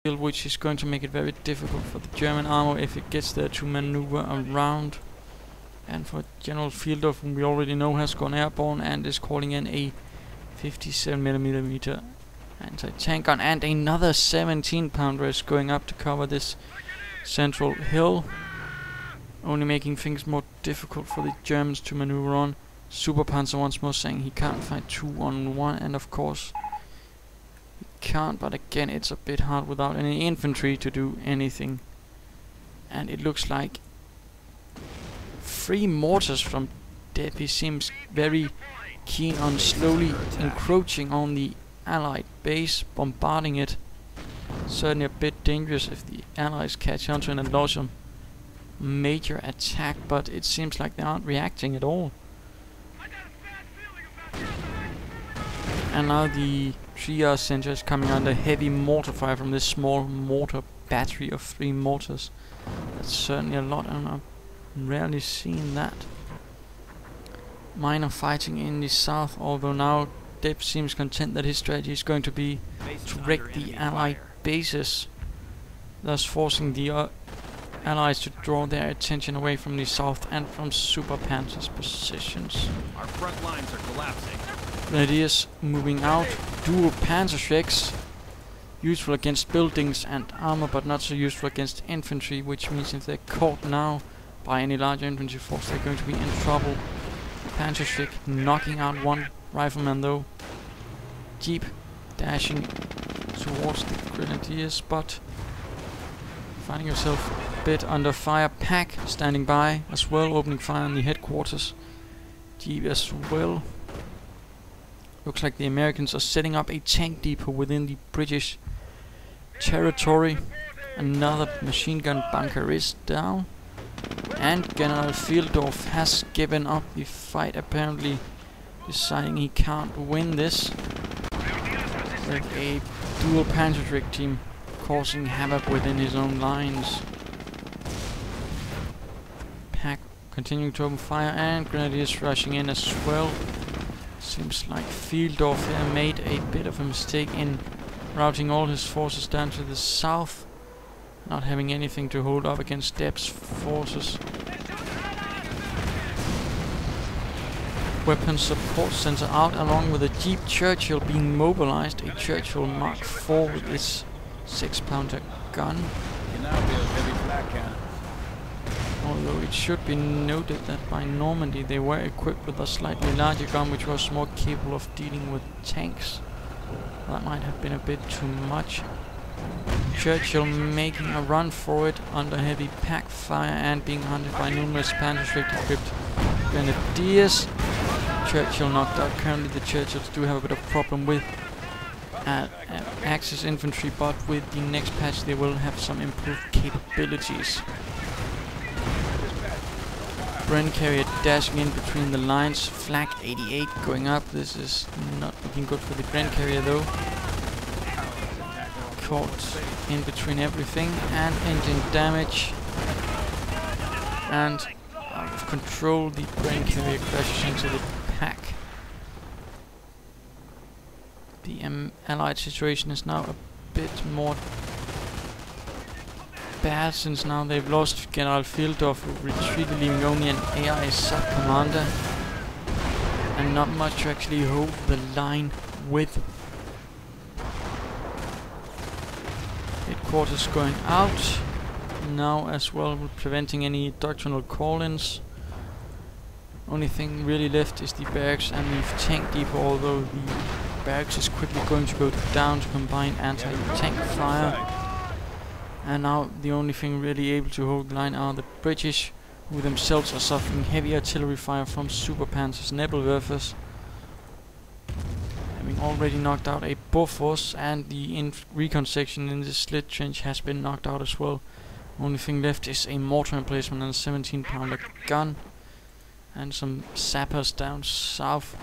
which is going to make it very difficult for the German armor if it gets there to maneuver around. And for Generalfingold, whom we already know has gone airborne and is calling in a 57mm anti-tank gun, and another 17-pounder is going up to cover this central hill, only making things more difficult for the Germans to maneuver on. Superpanzer once more saying he can't fight 2-on-1, and of course he can't, but again it's a bit hard without any infantry to do anything. And it looks like 3 mortars from Dep. He seems very keen on slowly encroaching on the Allied base, bombarding it. Certainly a bit dangerous if the Allies catch on to it and launch a major attack, but it seems like they aren't reacting at all. And now the triage center is coming under heavy mortar fire from this small mortar battery of 3 mortars. That's certainly a lot, and I've rarely seen that. Minor fighting in the south, although now Dep seems content that his strategy is going to be to wreck the Allied bases, thus forcing the Allies to draw their attention away from the south and from Superpanzer's positions. Our front lines are collapsing. Grenadiers moving out, dual Panzerschrecks, useful against buildings and armor, but not so useful against infantry, which means if they're caught now by any larger infantry force, they're going to be in trouble. Panzerschreck knocking out one rifleman though. Jeep dashing towards the Grenadiers, but finding yourself a bit under fire. Pack standing by as well, opening fire on the headquarters. Jeep as well. Looks like the Americans are setting up a tank depot within the British territory. Another machine gun bunker is down. And Generalfingold has given up the fight, apparently deciding he can't win this. With a dual Panzerschreck team causing havoc within his own lines. Pack continuing to open fire, and Grenadiers rushing in as well. Seems like Fingold here made a bit of a mistake in routing all his forces down to the south, not having anything to hold up against Dep's forces. Weapons support center out, along with a Jeep Churchill being mobilized, a Churchill Mark IV with its 6-pounder gun. Although it should be noted that by Normandy they were equipped with a slightly larger gun, which was more capable of dealing with tanks. That might have been a bit too much. Churchill making a run for it under heavy pack fire and being hunted by numerous Panzerschreck equipped Grenadiers. Churchill knocked out. Currently the Churchills do have a bit of problem with Axis infantry, but with the next patch they will have some improved capabilities. Bren carrier dashing in between the lines. Flak 88 going up. This is not looking good for the Bren carrier though. Caught in between everything, and engine damage. And out of control, the Bren carrier crashes into the pack. The Allied situation is now a bit more bad, since now they've lost Generalfingold, who retreated, leaving only an AI sub-commander and not much to actually hold the line with. Headquarters going out now as well, preventing any doctrinal call-ins. Only thing really left is the barracks and the tank depot, although the barracks is quickly going to go down to combine anti-tank fire. And now the only thing really able to hold the line are the British, who themselves are suffering heavy artillery fire from Superpanzer's Nebelwerfers, having already knocked out a Bofors, and the recon section in this slit trench has been knocked out as well. Only thing left is a mortar emplacement and a 17-pounder gun, and some sappers down south.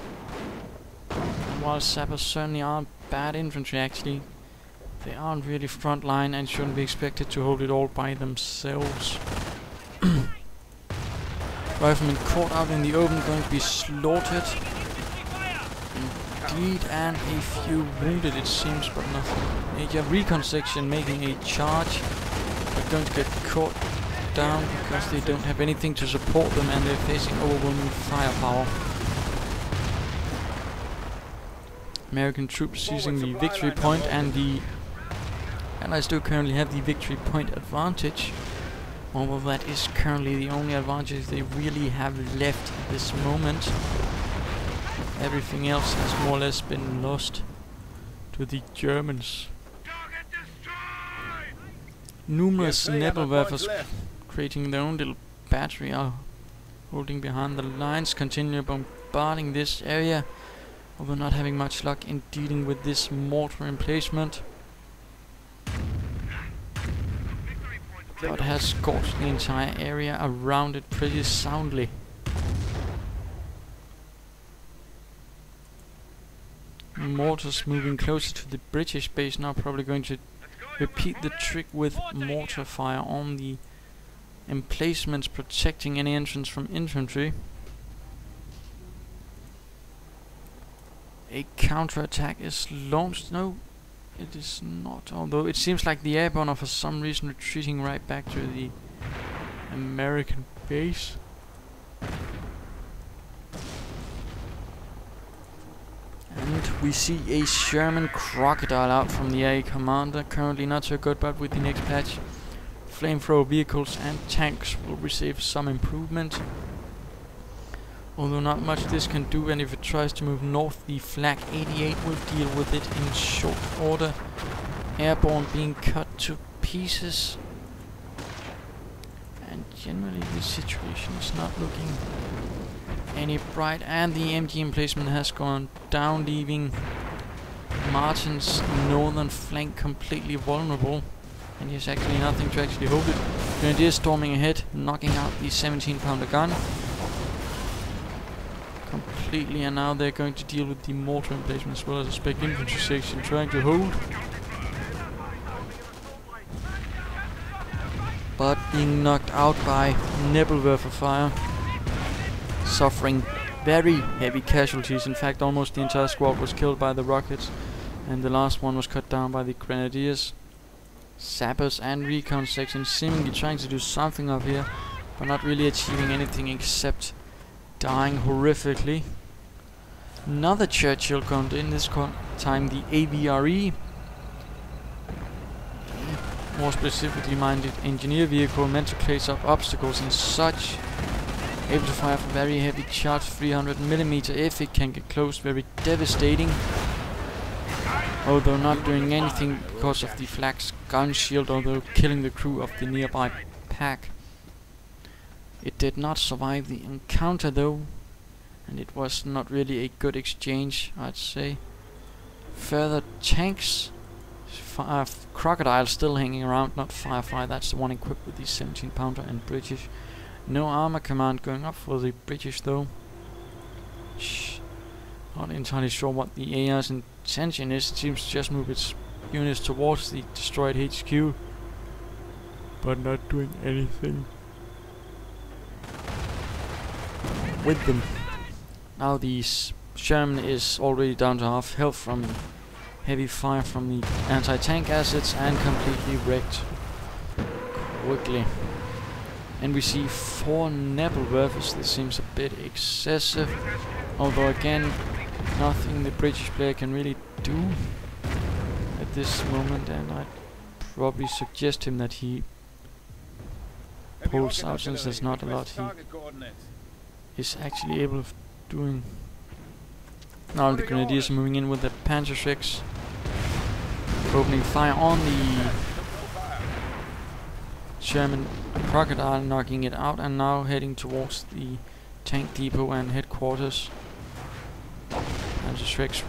And while sappers certainly aren't bad infantry, actually, they aren't really front line and shouldn't be expected to hold it all by themselves. Riflemen caught out in the open, going to be slaughtered. And indeed, and a few wounded it seems, but nothing major. Recon section making a charge, but going to get caught down because they don't have anything to support them and they're facing overwhelming firepower. American troops seizing the victory point, and the Allies do currently have the victory point advantage. Although that is currently the only advantage they really have left at this moment. Everything else has more or less been lost to the Germans. Numerous Nebelwerfers creating their own little battery are holding behind the lines, continue bombarding this area, although not having much luck in dealing with this mortar emplacement. But has scorched the entire area around it pretty soundly. Mortars moving closer to the British base now, probably going to repeat the trick with mortar fire on the emplacements, protecting any entrance from infantry. A counterattack is launched. No, it is not, although it seems like the airborne are for some reason retreating right back to the American base. And we see a Sherman Crocodile out from the AA commander, currently not so good, but with the next patch, flamethrower vehicles and tanks will receive some improvement. Although not much this can do, and if it tries to move north, the Flak 88 will deal with it in short order. Airborne being cut to pieces. And generally the situation is not looking any bright, and the MG emplacement has gone down, leaving Martin's northern flank completely vulnerable. And he has actually nothing to actually hold it. Grenadiers storming ahead, knocking out the 17-pounder gun completely, and now they're going to deal with the mortar emplacement as well as a spec infantry section trying to hold. But being knocked out by Nebelwerfer fire, suffering very heavy casualties. In fact, almost the entire squad was killed by the rockets, and the last one was cut down by the grenadiers. Sappers and recon sections seemingly trying to do something up here, but not really achieving anything except dying horrifically. Another Churchill gun in this time, the AVRE, more specifically minded engineer vehicle meant to clear up obstacles and such, able to fire from very heavy charge 300mm if it can get close, very devastating. Although not doing anything because of the Flak's gun shield, although killing the crew of the nearby pack. It did not survive the encounter though, and it was not really a good exchange, I'd say. Further tanks, Crocodile still hanging around, not Firefly, that's the one equipped with the 17-pounder and British. No armor command going up for the British though. Not entirely sure what the AR's intention is. It seems to just move its units towards the destroyed HQ, but not doing anything with them. Now the Sherman is already down to half health from heavy fire from the anti-tank assets and completely wrecked quickly. And we see 4 Nebelwerfers. This seems a bit excessive, although again nothing the British player can really do at this moment, and I'd probably suggest him that he pulls out, since there's not a lot he is actually able of doing. Now the Grenadiers are moving in with the Panzerschrecks, opening fire on the Sherman Crocodile, knocking it out, and now heading towards the tank depot and headquarters. Panzerschrecks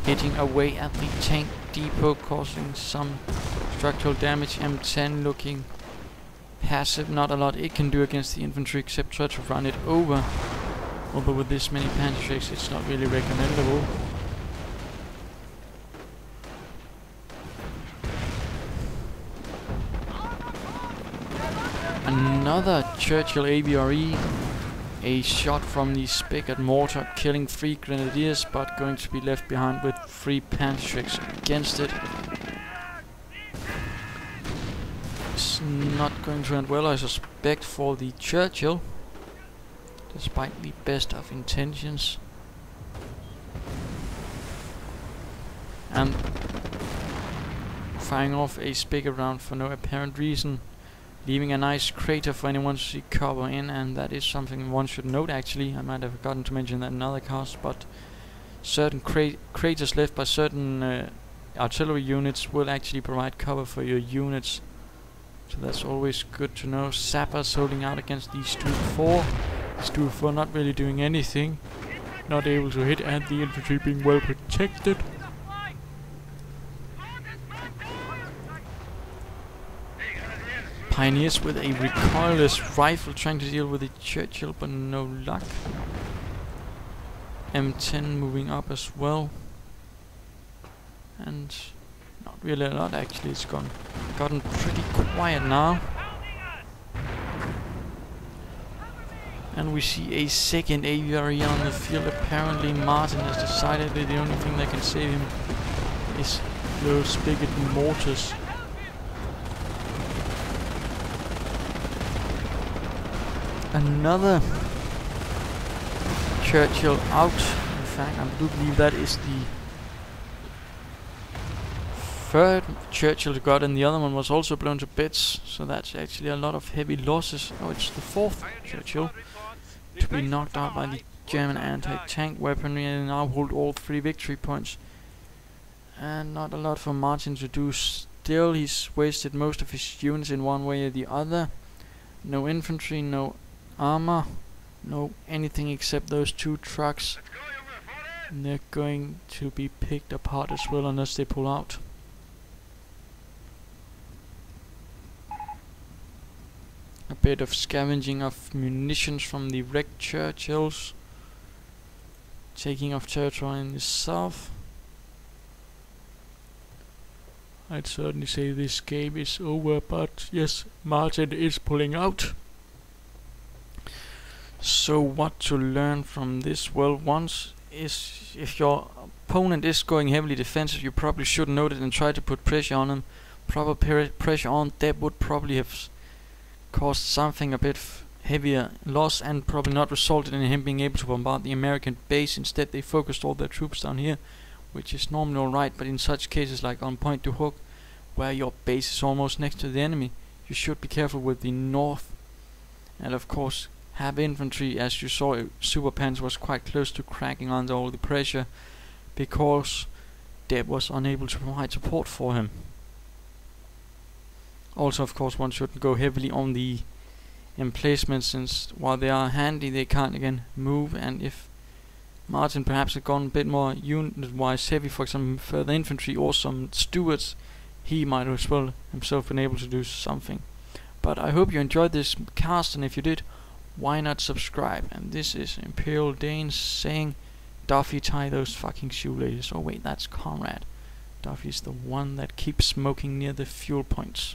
hitting away at the tank depot, causing some structural damage. M10 looking passive, not a lot it can do against the infantry except try to run it over. Although with this many Panzerschrecks it's not really recommendable. Another Churchill AVRE A shot from the spigot mortar killing 3 grenadiers, but going to be left behind with 3 Panzerschrecks against it. It's not going to end well, I suspect, for the Churchill, despite the best of intentions. And firing off a spigot round for no apparent reason, leaving a nice crater for anyone to see cover in, and that is something one should note actually. I might have forgotten to mention that in other casts, but certain craters left by certain artillery units will actually provide cover for your units. So that's always good to know. Sappers holding out against these Stu-4. Stu-4 not really doing anything, not able to hit, and the infantry being well protected. Pioneers with a recoilless rifle trying to deal with the Churchill, but no luck. M10 moving up as well. And not really a lot actually, it's gotten pretty quiet now. And we see a second aviary on the field. Apparently Martin has decided that the only thing that can save him is those spigot mortars. Another Churchill out. In fact, I do believe that is the 3rd Churchill got, and the other one was also blown to bits. So that's actually a lot of heavy losses. Oh, it's the 4th Churchill to be knocked out by the German anti-tank weaponry, and now hold all 3 victory points. And not a lot for Martin to do. Still, he's wasted most of his units in one way or the other. No infantry, no armor, no anything except those 2 trucks. And they're going to be picked apart as well unless they pull out. A bit of scavenging of munitions from the wrecked Churchills, taking off territory in the south. I'd certainly say this game is over, but yes, Martin is pulling out. So what to learn from this? Well, once is if your opponent is going heavily defensive, you probably should note it and try to put pressure on him. Proper pressure on Dep would probably have caused something a bit heavier loss, and probably not resulted in him being able to bombard the American base. Instead they focused all their troops down here, which is normally alright, but in such cases like on Point du Hoc, where your base is almost next to the enemy, you should be careful with the north. And of course have infantry. As you saw, Superpanzer was quite close to cracking under all the pressure, because Dep was unable to provide support for him. Also, of course, one shouldn't go heavily on the emplacements, since while they are handy, they can't again move. And if Martin perhaps had gone a bit more unit-wise heavy, for example, further infantry or some stewards, he might as well himself been able to do something. But I hope you enjoyed this cast, and if you did, why not subscribe? And this is Imperial Danes saying, Duffy, tie those fucking shoelaces. Oh wait, that's Conrad. Duffy's the one that keeps smoking near the fuel points.